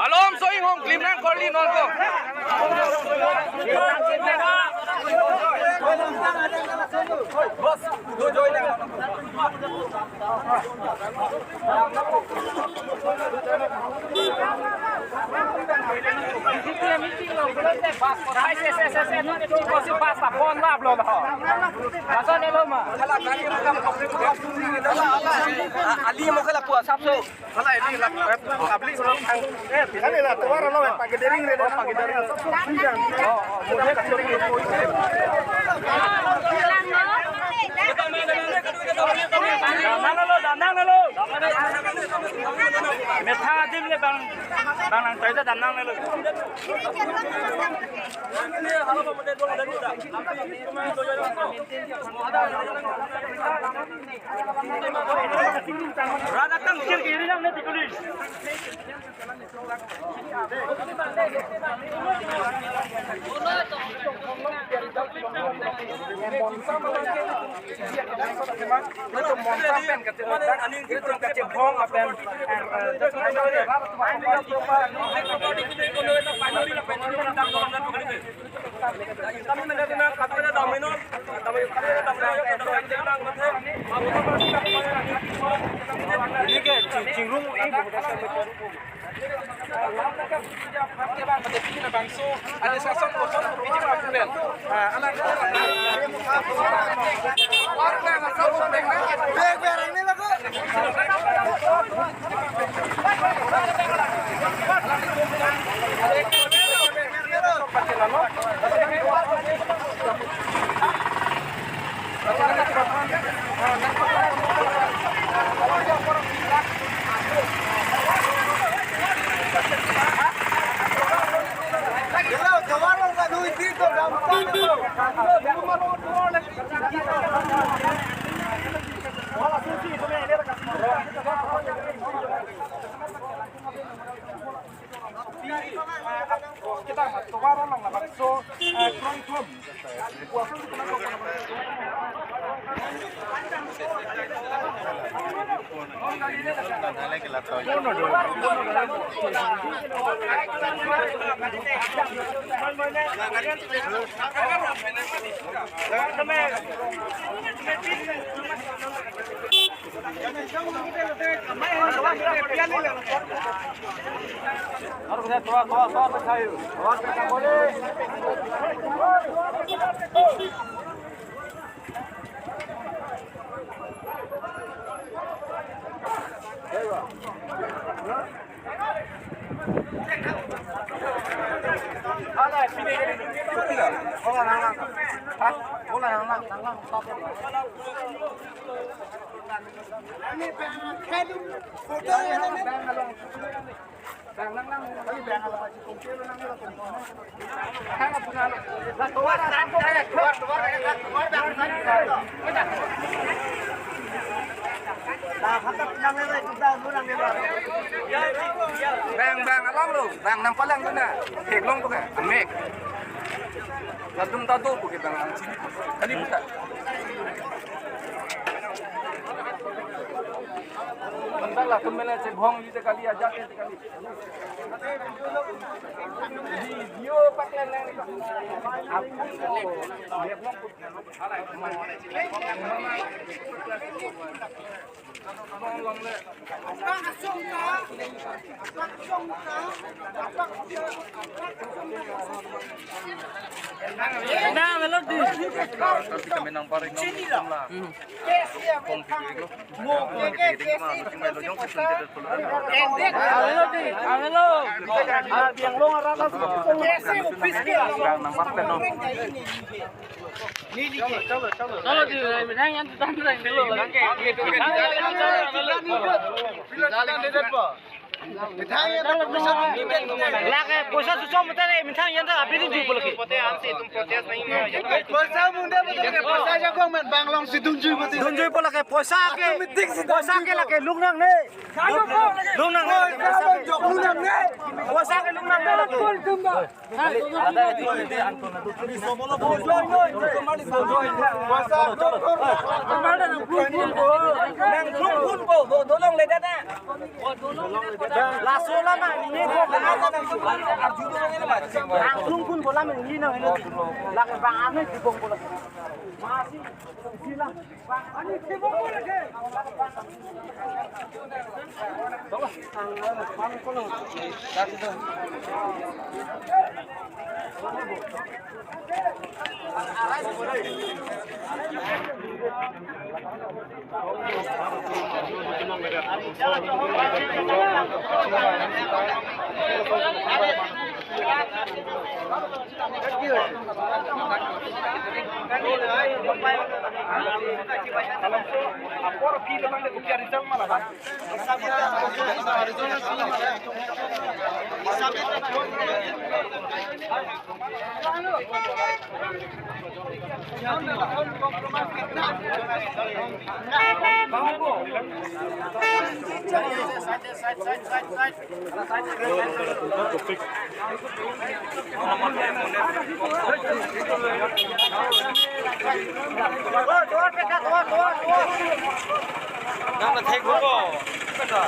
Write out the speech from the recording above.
Alom soi hom klim nang korli non ko. Bos, do joy lang. Meeting lo belum deh pas. Saya no itu masih pas lah. Phone lah belum dah. Masa ni lo mah. Kalau kali rakam Ali mau kalau puas sabtu. Kalau ini lah abli belum. Kan ni lah tuar lo pakai dering ni dah pakai dering. Oh, boleh danang lo. Metha dim le bang nang tai da danang le. Rada kang kir kiri nang ne tikuli. Ada sasok kosong biji pakulen. Anak barang ni lah kok. Kita tawaran lang naman so kron boleh. Ada pilih ini. Oh, nang. Hah? Oh, nang. Stop. Ini bang foto ya nang. Bang nang. Tapi bang ala si kongsi nang ala kongsi. Hang punya. Lah keluar bang. Lah khatak nang ala kita nang ala. Bang along lu. Bang nang palang tu na. Teglong tu kan. Amek. Latum tado tu kita nang sini. Kali buka. Mandala kemana cek hong ni sekali aja sekali. Video pakai nang aku lihat long put. Nah, melodi. Tapi kami nang paring nong lah. Kalau di Minang yang ditandang dulu lagi. Lagi पैसा susah मत रे मिठाई yang tak habis itu boleh. पैसा मुंडा बता के पैसा जाको मैं बांग्लों से दुंजुई बोला के पैसा के लगे लुंगनंग ने लुंगनंग ने पैसा के लुंगनंग ने ada itu anton itu tolong ledat na langsung lama ini langsung pun bola ini na ini lagi bang ame sibong bola masih gila bang ame sibong bola ke tolong bang tolong kasih dong Nang thek ko kata